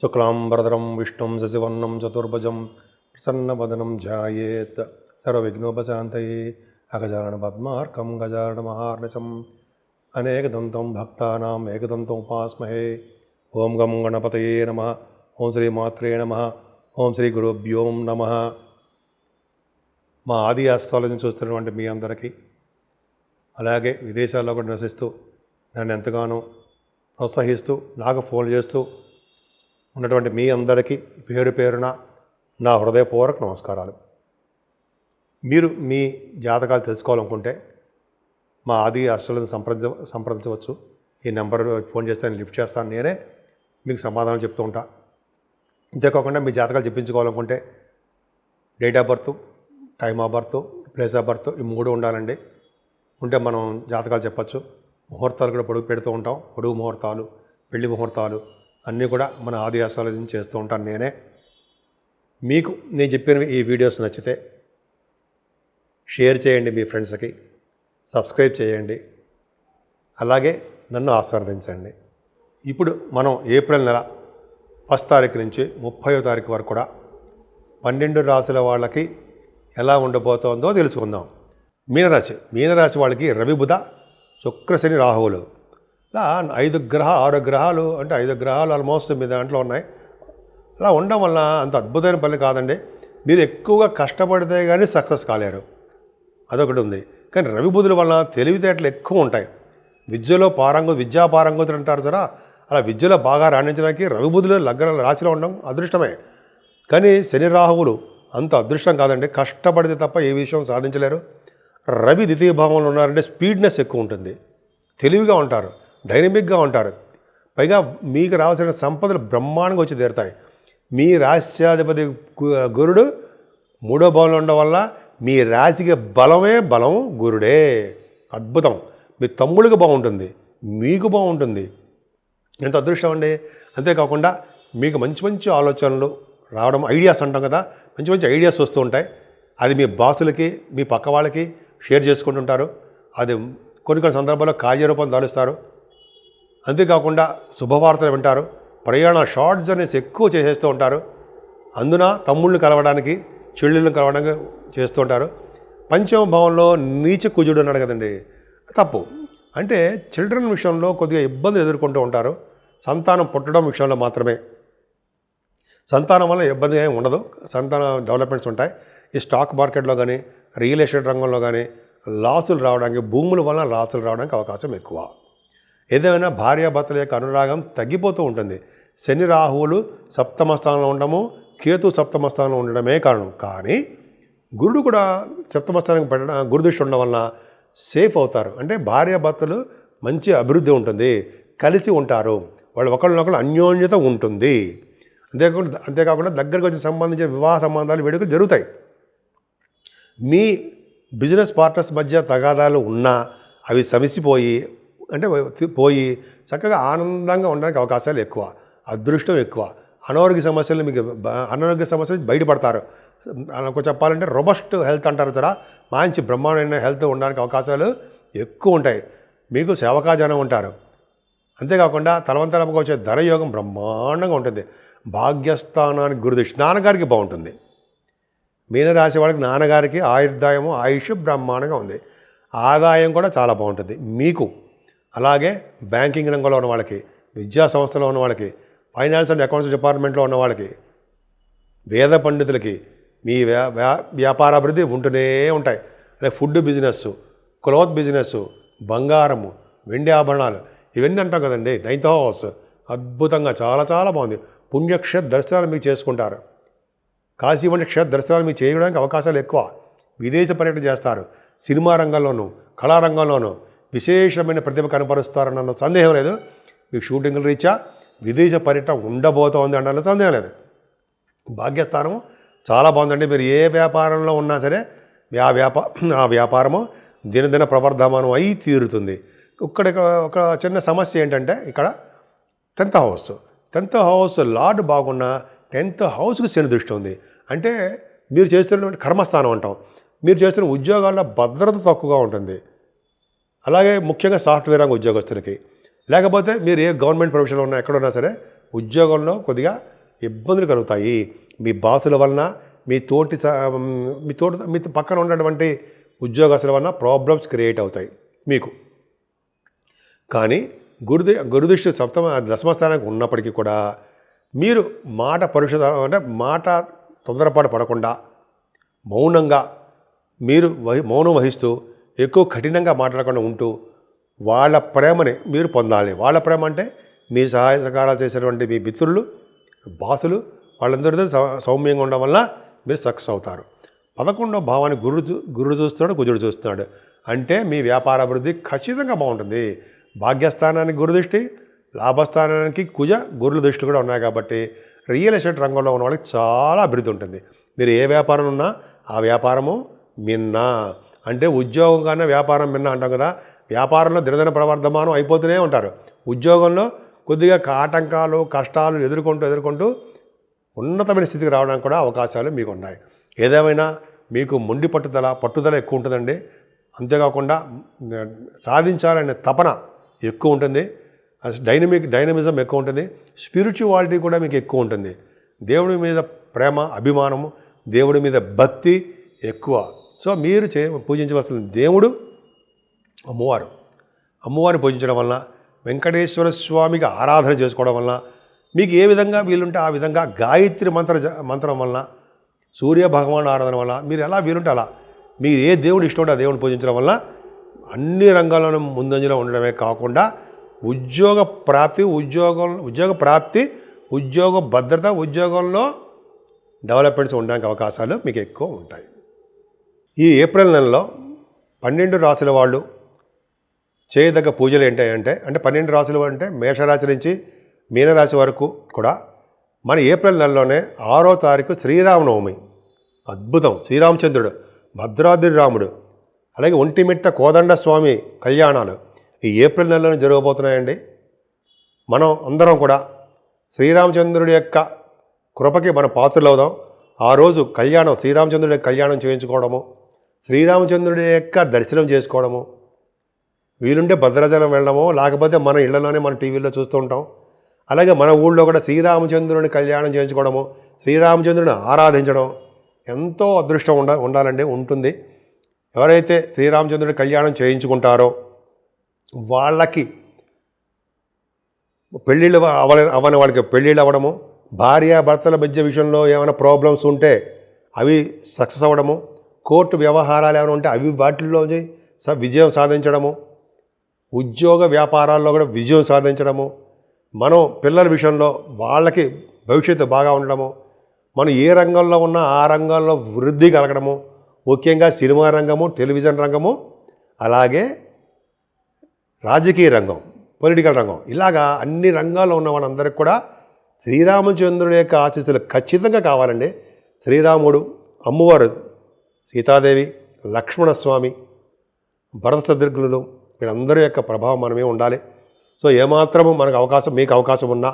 శుక్లాంబరధరం విష్ణుం శశివర్ణం చతుర్భుజం ప్రసన్నవదనం ధ్యాయేత్ సర్వవిఘ్నోపశాంతయే అగజానన పద్మార్కం గజానన మహార్నిశం అనేకదంతం భక్తానాం ఏకదంతం ఉపాస్మహే. ఓం గం గణపతయే నమః. ఓం శ్రీ మాత్రే నమః. ఓం శ్రీ గురుభ్యో నమః. మా ఆది ఆస్ట్రాలజీని చూస్తున్నటువంటి మీ అందరికీ, అలాగే విదేశాల్లో కూడా నివసిస్తూ నన్ను ఎంతగానో ప్రోత్సహిస్తూ నాకు ఫోన్ చేస్తూ ఉన్నటువంటి మీ అందరికీ పేరు పేరున నా హృదయపూర్వక నమస్కారాలు. మీరు మీ జాతకాలు తెలుసుకోవాలనుకుంటే మా ఆది ఆస్ట్రాలజీని సంప్రదించవచ్చు. ఈ నెంబర్ ఫోన్ చేస్తే నేను లిఫ్ట్ చేస్తాను, నేనే మీకు సమాధానం చెప్తూ ఉంటా. అంతేకాకుండా మీ జాతకాలు చెప్పించుకోవాలనుకుంటే date of birth, time of birth, place of birth ఈ మూడు ఉండాలండి. ఉంటే మనం జాతకాలు చెప్పచ్చు. ముహూర్తాలు కూడా పొడుగు పెడుతూ ఉంటాం. పొడుగు ముహూర్తాలు, పెళ్లి ముహూర్తాలు అన్నీ కూడా మన ఆది ఆస్ట్రాలజీని చేస్తూ ఉంటాను నేనే. మీకు నేను చెప్పిన ఈ వీడియోస్ నచ్చితే షేర్ చేయండి, మీ ఫ్రెండ్స్కి సబ్స్క్రైబ్ చేయండి, అలాగే నన్ను ఆశీర్వదించండి. ఇప్పుడు మనం ఏప్రిల్ నెల 1వ తారీఖు నుంచి 30వ తారీఖు వరకు కూడా 12 రాశుల వాళ్ళకి ఎలా ఉండబోతోందో తెలుసుకుందాం. మీనరాశి వాళ్ళకి రవి, బుధ, శుక్ర, శని, రాహువులు ఇలా 6 గ్రహాలు అంటే 5 గ్రహాలు ఆల్మోస్ట్ మీ దాంట్లో ఉన్నాయి. అలా ఉండడం వల్ల అంత అద్భుతమైన పని కాదండి. మీరు ఎక్కువగా కష్టపడితే కానీ సక్సెస్ కాలేరు, అదొకటి ఉంది. కానీ రవి బుధుల వలన తెలివితేటలు ఎక్కువ ఉంటాయి. విద్యా పారంగతులు అంటారు సరే, అలా విద్యలో బాగా రాణించడానికి రవి బుధులు లగ్న రాశిలో ఉండడం అదృష్టమే. కానీ శని, రాహువులు అంత అదృష్టం కాదండి. కష్టపడితే తప్ప ఏ విషయం సాధించలేరు. రవి ద్వితీయ భావంలో ఉన్నారంటే స్పీడ్నెస్ ఎక్కువ ఉంటుంది, తెలివిగా ఉంటారు, డైనమిక్గా ఉంటారు. పైగా మీకు రావాల్సిన సంపదలు బ్రహ్మాండంగా వచ్చి తీరుతాయి. మీ రాశ్యాధిపతి గురుడు 3వ భావంలో ఉండడం వల్ల మీ రాశికి బలం గురుడే. అద్భుతం. మీ తమ్ముడికి బాగుంటుంది, మీకు బాగుంటుంది. ఎంత అదృష్టం అండి. అంతేకాకుండా మీకు మంచి మంచి ఆలోచనలు రావడం, ఐడియాస్ అంటాం కదా, మంచి మంచి ఐడియాస్ వస్తూ ఉంటాయి. అది మీ బాసులకి, మీ పక్క వాళ్ళకి షేర్ చేసుకుంటుంటారు. అది కొన్ని సందర్భాల్లో కార్యరూపం దాలుస్తారు. అంతేకాకుండా శుభవార్తలు వింటారు. ప్రయాణ షార్ట్ జర్నీస్ ఎక్కువ చేసేస్తూ ఉంటారు. అందున తమ్ముళ్ళని కలవడానికి, చెల్లెళ్ళని కలవడానికి చేస్తూ ఉంటారు. పంచమ భావంలో నీచ కుజుడు అన్నాడు కదండి, తప్పు. అంటే చిల్డ్రన్ విషయంలో కొద్దిగా ఇబ్బందులు ఎదుర్కొంటూ ఉంటారు. సంతానం పుట్టడం విషయంలో మాత్రమే. సంతానం వల్ల ఇబ్బంది ఏమి ఉండదు, సంతాన డెవలప్మెంట్స్ ఉంటాయి. ఈ స్టాక్ మార్కెట్లో కానీ, రియల్ ఎస్టేట్ రంగంలో కానీ లాసులు రావడానికి, భూముల వలన లాసులు రావడానికి అవకాశం ఎక్కువ. ఏదైనా భార్యాభర్తల యొక్క అనురాగం తగ్గిపోతూ ఉంటుంది. శని, రాహువులు సప్తమ స్థానంలో ఉండడము, కేతు సప్తమ స్థానంలో ఉండడమే కారణం. కానీ గురుడు కూడా సప్తమ స్థానానికి పెట్టడం, గురుదృష్టి ఉండడం వలన సేఫ్ అవుతారు. అంటే భార్యాభర్తలు మంచి అభివృద్ధి ఉంటుంది, కలిసి ఉంటారు, వాళ్ళు ఒకళ్ళనొకళ్ళు అన్యోన్యత ఉంటుంది. అంతేకాకుండా దగ్గరకు వచ్చి సంబంధించిన వివాహ సంబంధాలు వేడుకలు జరుగుతాయి. మీ బిజినెస్ పార్ట్నర్స్ మధ్య తగాదాలు ఉన్నా అవి సమసిపోయి పోయి చక్కగా ఆనందంగా ఉండడానికి అవకాశాలు ఎక్కువ, అదృష్టం ఎక్కువ. అనారోగ్య సమస్యలు బయటపడతారు. చెప్పాలంటే రోబస్ట్ హెల్త్ అంటారు కదా, మంచి బ్రహ్మాండమైన హెల్త్ ఉండడానికి అవకాశాలు ఎక్కువ ఉంటాయి. మీకు సేవకాజనం ఉంటారు. అంతేకాకుండా తలవంతరముగా వచ్చే ధనయోగం బ్రహ్మాండంగా ఉంటుంది. భాగ్యస్థానానికి గురుదృష్టి, నాన్నగారికి బాగుంటుంది. మీనరాశి వాళ్ళకి నాన్నగారికి ఆయుష్ బ్రహ్మాండంగా ఉంది. ఆదాయం కూడా చాలా బాగుంటుంది మీకు. అలాగే బ్యాంకింగ్ రంగంలో ఉన్న వాళ్ళకి, విద్యా సంస్థలో ఉన్న వాళ్ళకి, ఫైనాన్స్ అండ్ అకౌంట్స్ డిపార్ట్మెంట్లో ఉన్న వాళ్ళకి, వేద పండితులకి మీ వ్యాపార అభివృద్ధి ఉంటూనే ఉంటాయి. అలాగే ఫుడ్ బిజినెస్, క్లాత్ బిజినెస్, బంగారము, వెండి ఆభరణాలు ఇవన్నీ అంటాం కదండి. 9th హౌస్ అద్భుతంగా చాలా చాలా బాగుంది. పుణ్యక్షేత్ర దర్శనాలు మీకు చేసుకుంటారు. కాశీ వంటి క్షేత్ర దర్శనాలు మీకు చేయడానికి అవకాశాలు ఎక్కువ. విదేశ పర్యటన చేస్తారు. సినిమా రంగంలోనూ, కళారంగంలోనూ విశేషమైన ప్రతిభ కనపరుస్తారన్న సందేహం లేదు. మీకు షూటింగ్ల రీత్యా విదేశ పర్యటన ఉండబోతోంది అన్న సందేహం లేదు. భాగ్యస్థానం చాలా బాగుందండి. మీరు ఏ వ్యాపారంలో ఉన్నా సరే ఆ వ్యాపారము దినదిన ప్రవర్ధమానం అయి తీరుతుంది. ఇక్కడ ఒక చిన్న సమస్య ఏంటంటే, ఇక్కడ 10th హౌస్ లార్డ్ బాగున్నా 10th హౌస్కి శని దృష్టి ఉంది. అంటే మీరు చేస్తున్నటువంటి కర్మస్థానం అంటాం. మీరు చేస్తున్న ఉద్యోగాల్లో భద్రత తక్కువగా ఉంటుంది. అలాగే ముఖ్యంగా సాఫ్ట్వేర్ రంగ ఉద్యోగస్తులకి, లేకపోతే మీరు ఏ గవర్నమెంట్ ప్రొఫెషన్లో ఉన్నా ఎక్కడున్నా సరే ఉద్యోగంలో కొద్దిగా ఇబ్బందులు కలుగుతాయి. మీ బాసుల వలన, మీ పక్కన ఉన్నటువంటి ఉద్యోగస్తుల వలన ప్రాబ్లమ్స్ క్రియేట్ అవుతాయి మీకు. కానీ గురుదృష్టి దశమస్థానానికి ఉన్నప్పటికీ కూడా మీరు మాట పరుషత అంటే మాట తొందరపాటు పడకుండా మౌనంగా మీరు మౌనం వహిస్తూ ఎక్కువ కఠినంగా మాట్లాడకుండా ఉంటూ వాళ్ళ ప్రేమని మీరు పొందాలి. వాళ్ళ ప్రేమ అంటే మీ సహాయ సహకారాలు చేసేటువంటి మీ మిత్రులు, బాసులు, వాళ్ళందరితో సౌమ్యంగా ఉండడం వల్ల మీరు సక్సెస్ అవుతారు. 11వ భావాన్ని గురుడు చూస్తున్నాడు, కుజుడు చూస్తున్నాడు. అంటే మీ వ్యాపార అభివృద్ధి ఖచ్చితంగా బాగుంటుంది. భాగ్యస్థానానికి గురుదృష్టి, లాభస్థానానికి గురుల దృష్టి కూడా ఉన్నాయి కాబట్టి రియల్ ఎస్టేట్ రంగంలో ఉన్న వాళ్ళకి చాలా అభివృద్ధి ఉంటుంది. మీరు ఏ వ్యాపారం ఉన్నా ఆ వ్యాపారము మిన్నా. అంటే ఉద్యోగం కన్నా వ్యాపారం మిన్నా అంటాం కదా. వ్యాపారంలో దినదిన ప్రవర్ధమానం అయిపోతూనే ఉంటారు. ఉద్యోగంలో కొద్దిగా ఆటంకాలు, కష్టాలు ఎదుర్కొంటూ ఉన్నతమైన స్థితికి రావడానికి కూడా అవకాశాలు మీకు ఉన్నాయి. ఏదేమైనా మీకు మొండి పట్టుదల ఎక్కువ ఉంటుందండి. అంతేకాకుండా సాధించాలనే తపన ఎక్కువ ఉంటుంది. డైనమిజం ఎక్కువ ఉంటుంది. స్పిరిచువాలిటీ కూడా మీకు ఎక్కువ ఉంటుంది. దేవుడి మీద ప్రేమ, అభిమానము, దేవుడి మీద భక్తి ఎక్కువ. సో మీరు పూజించవలసిన దేవుడు అమ్మవారిని పూజించడం వలన, వెంకటేశ్వర స్వామికి ఆరాధన చేసుకోవడం వలన, మీకు ఏ విధంగా వీలుంటే ఆ విధంగా గాయత్రి మంత్రం వలన, సూర్య భగవాన్ ఆరాధన వల్ల, మీరు ఎలా వీలుంటే అలా మీకు ఏ దేవుడు ఇష్టం ఉంటే ఆ దేవుడిని పూజించడం వల్ల అన్ని రంగాల్లోనూ ముందంజలో ఉండడమే కాకుండా ఉద్యోగ ప్రాప్తి, ఉద్యోగ భద్రత, ఉద్యోగంలో డెవలప్మెంట్స్ ఉండడానికి అవకాశాలు మీకు ఎక్కువ ఉంటాయి. ఈ ఏప్రిల్ నెలలో 12 రాశుల వాళ్ళు చేయదగ్గ పూజలు ఏంటంటే 12 రాశులు అంటే మేషరాశి నుంచి మీనరాశి వరకు కూడా మన ఏప్రిల్ నెలలోనే 6వ తారీఖు శ్రీరామనవమి. అద్భుతం. శ్రీరామచంద్రుడు, భద్రాద్రి రాముడు, అలాగే ఒంటిమిట్ట కోదండ స్వామి కళ్యాణాలు ఈ ఏప్రిల్ నెలలోనే జరగబోతున్నాయండి. మనం అందరం కూడా శ్రీరామచంద్రుడి యొక్క కృపకి మనం పాత్రలవుదాం. ఆ రోజు శ్రీరామచంద్రుడి యొక్క కళ్యాణం చేయించుకోవడము, శ్రీరామచంద్రుడి యొక్క దర్శనం చేసుకోవడము, వీలుంటే భద్రాచలం వెళ్ళడము, లేకపోతే మన ఇళ్లలోనే మన టీవీలో చూస్తూ ఉంటాం. అలాగే మన ఊళ్ళో కూడా శ్రీరామచంద్రుని కళ్యాణం చేయించుకోవడము, శ్రీరామచంద్రుని ఆరాధించడం ఎంతో అదృష్టం ఉండాలండి, ఉంటుంది. ఎవరైతే శ్రీరామచంద్రుడి కళ్యాణం చేయించుకుంటారో వాళ్ళకి పెళ్ళిళ్ళు అవని వాళ్ళకి పెళ్ళిళ్ళు అవ్వడము, భార్యాభర్తల మధ్య విషయంలో ఏమైనా ప్రాబ్లమ్స్ ఉంటే అవి సక్సెస్ అవ్వడము, కోర్టు వ్యవహారాలు ఏమైనా ఉంటే అవి వాటిల్లో విజయం సాధించడము, ఉద్యోగ వ్యాపారాల్లో కూడా విజయం సాధించడము, మనం పిల్లల విషయంలో వాళ్ళకి భవిష్యత్తు బాగా ఉండడము, మనం ఏ రంగంలో ఉన్నా ఆ రంగంలో వృద్ధి కలగడము, ముఖ్యంగా సినిమా రంగము, టెలివిజన్ రంగము, అలాగే రాజకీయ రంగం, పొలిటికల్ రంగం, ఇలాగా అన్ని రంగాల్లో ఉన్న వాళ్ళందరికీ కూడా శ్రీరామచంద్రుడి యొక్క ఆశీస్సులు ఖచ్చితంగా కావాలండి. శ్రీరాముడు, అమ్మవారు సీతాదేవి, లక్ష్మణస్వామి, భరత శత్రుఘ్నులు వీళ్ళందరి యొక్క ప్రభావం మనమే ఉండాలి. సో ఏమాత్రము మీకు అవకాశం ఉన్నా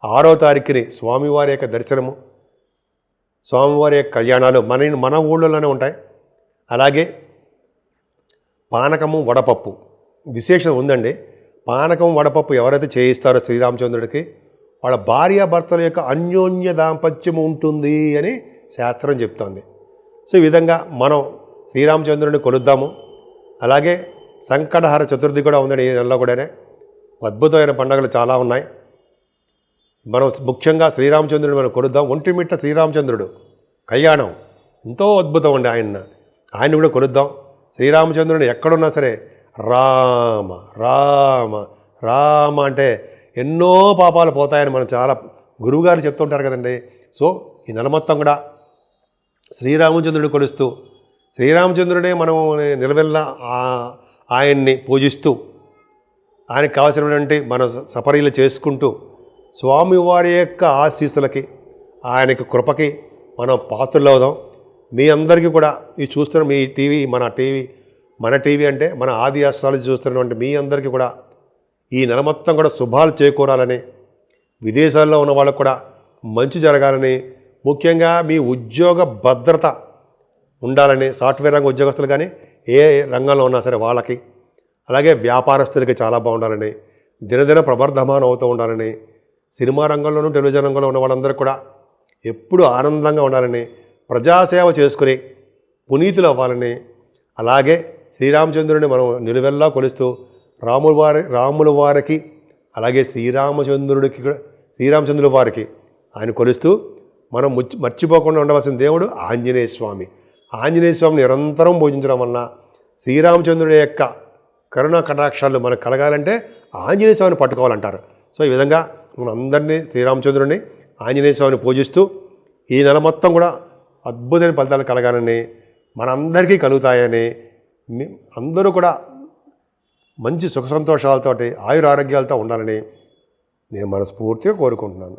6వ తారీఖుని స్వామివారి యొక్క దర్శనము, స్వామివారి యొక్క కళ్యాణాలు మన ఊళ్ళోనే ఉంటాయి. అలాగే పానకము, వడపప్పు విశేషం ఉందండి. పానకం, వడపప్పు ఎవరైతే చేయిస్తారో శ్రీరామచంద్రుడికి వాళ్ళ భార్యాభర్తల యొక్క అన్యోన్య దాంపత్యం ఉంటుంది అని శాస్త్రం చెప్తోంది. సో ఈ విధంగా మనం శ్రీరామచంద్రుడిని కొలుద్దాము. అలాగే సంకటహర చతుర్థి కూడా ఉందండి ఈ నెలలో కూడానే. అద్భుతమైన పండుగలు చాలా ఉన్నాయి. మనం ముఖ్యంగా శ్రీరామచంద్రుడిని మనం కొలుద్దాం. ఒంటిమిట్ట శ్రీరామచంద్రుడు కళ్యాణం ఎంతో అద్భుతం అండి. ఆయన కూడా కొలుద్దాం. శ్రీరామచంద్రుడిని ఎక్కడున్నా సరే రామ రామ రామ అంటే ఎన్నో పాపాలు పోతాయని మనం చాలా గురువుగారు చెప్తుంటారు కదండి. సో ఈ నెల మొత్తం కూడా శ్రీరామచంద్రుడిని కొలుస్తూ, శ్రీరామచంద్రుడే మనం నిలవెల్లా ఆయన్ని పూజిస్తూ, ఆయనకు కావాల్సినటువంటి మన సపరీలు చేసుకుంటూ, స్వామివారి యొక్క ఆశీస్సులకి, ఆయనకి కృపకి మనం పాత్రలవుదాం. మీ అందరికీ కూడా ఈ చూస్తున్న మీ టీవీ మన టీవీ అంటే మన ఆది అస్ట్రాలజీ చూస్తున్నటువంటి మీ అందరికీ కూడా ఈ నెల మొత్తం కూడా శుభాలు చేకూరాలని, విదేశాల్లో ఉన్న వాళ్ళకు కూడా మంచి జరగాలని, ముఖ్యంగా మీ ఉద్యోగ భద్రత ఉండాలని, సాఫ్ట్వేర్ రంగ ఉద్యోగస్తులు కానీ ఏ రంగంలో ఉన్నా సరే వాళ్ళకి, అలాగే వ్యాపారస్తులకి చాలా బాగుండాలని, దినదిన ప్రవర్ధమానం అవుతూ ఉండాలని, సినిమా రంగంలోనూ టెలివిజన్ రంగంలో ఉన్న వాళ్ళందరూ కూడా ఎప్పుడూ ఆనందంగా ఉండాలని, ప్రజాసేవ చేసుకుని పునీతులు అవ్వాలని, అలాగే శ్రీరామచంద్రుడిని మనం నిలువెల్లా కొలుస్తూ రాముల వారికి అలాగే శ్రీరామచంద్రుడి వారికి ఆయన కొలుస్తూ మనం మర్చిపోకుండా ఉండవలసిన దేవుడు ఆంజనేయ స్వామి. ఆంజనేయ స్వామిని నిరంతరం పూజించడం వలన శ్రీరామచంద్రుడి యొక్క కరుణా కటాక్షాలు మనకు కలగాలంటే ఆంజనేయ స్వామిని పట్టుకోవాలంటారు. సో ఈ విధంగా మనం అందరినీ శ్రీరామచంద్రుడిని ఆంజనేయ స్వామిని పూజిస్తూ ఈ నెల మొత్తం కూడా అద్భుతమైన ఫలితాలు కలగాలని, మనందరికీ కలుగుతాయని, అందరూ కూడా మంచి సుఖ సంతోషాలతోటి ఆయురారోగ్యాలతో ఉండాలని నేను మనస్ఫూర్తిగా కోరుకుంటున్నాను.